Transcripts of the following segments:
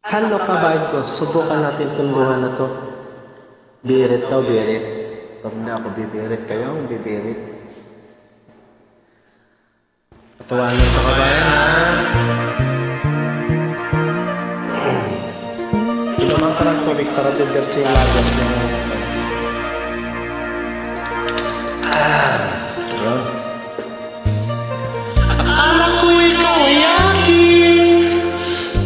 Hello kabayan ko, subukan natin itong buwan na to. Birit daw, birit. Pag hindi ako bibirit, kayo ang bibirit. Patuwanan sa kabayan ha. Inuman ka ng tubig para diberso yung lagas niya. Yun. Akala ko ikaw ay akin,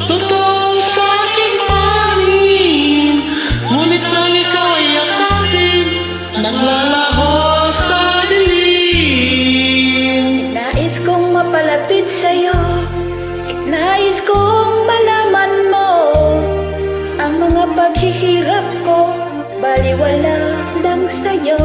totoo sa aking panin. Ngunit nang ikaw ay yakapin, naglalaho sa dilim. Nais kong mapalapit sa'yo, nais kong malaman mo ang mga paghihirap ko, baliwala lang sa'yo.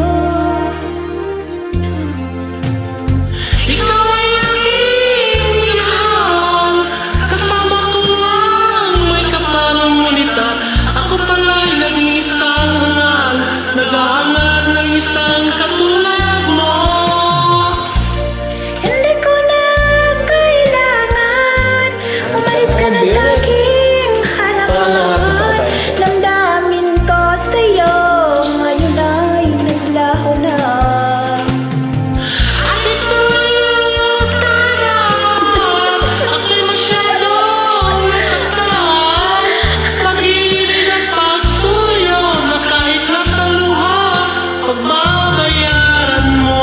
Ikaw ay aking minahal, kasama ko ang may kapalang ngunit at ako pala'y naging isang hangal, nag-aangad ng isang katulad mo. Hindi ko na kailangan, umalis ka na sa aking harapan. Damdamin ko sa'yo, ngayon ay naglaho na. At ito'y tara, ako'y masyadong nasaktan. Pag-ibig at pagsuyo na kahit nasa luha, pagbabayaran mo.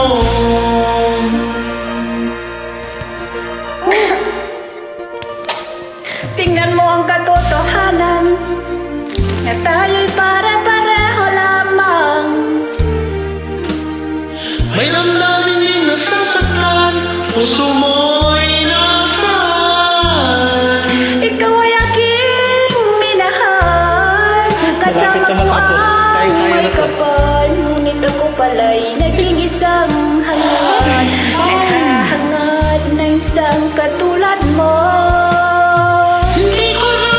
Tingnan mo ang katotohanan na tayo'y pare-pareho lamang. May damdamin din nasasaktan, puso mo'y nasaan. Ikaw ay aking minahal, kasama Malapit na ko matapos. ang Kaya-kaya may na to. kapal. Ngunit ako pala'y naging isang hangad, naghahangad ng isang katulad mo. Hindi ko na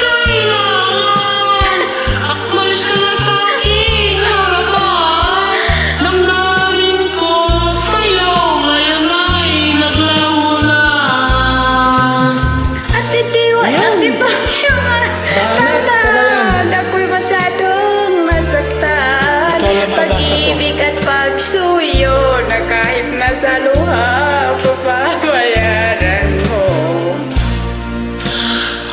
kailangan, akmalis ka na sa aking harapan. Damdamin ko sa'yo, ngayon ay naglaho na. At itiwan ang ipangyaman. Tandaan, ako'y masyadong nasaktan. Ikaw lang pag-asa ko. Pag-ibig at pagsuyo na kahit nasa luha, papabayaran mo.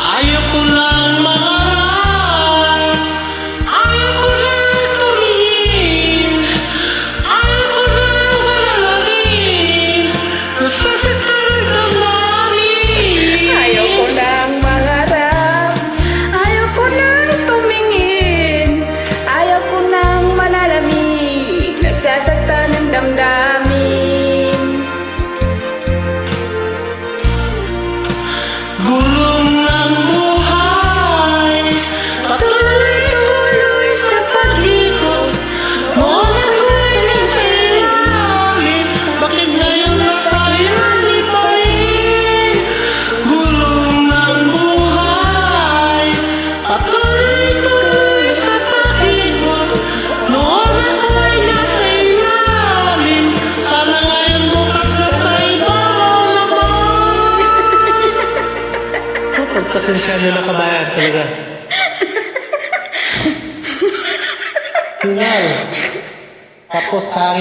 Ayaw ko lang mangarap, ayaw ko lang tumingin, ayaw ko lang malalagin, nasasaktan ang damdamin. Ayaw ko nang mangarap, ayaw ko nang tumingin, ayaw ko nang malalamig, nasasaktan ang damdamin. Gulong ng buhay, patuloy-tuloy sa pag-ikot. Noon ako'y nasa ilalim, bakit ngayon nasa ilalim pa rin? Gulong ng buhay, patuloy-tuloy sa pag-ikot. Noon ako'y nasa ilalim, sana ngayon bukas nasa ibabaw naman. Pagpasensya nyo na kabayan talaga. Final. Tapos sa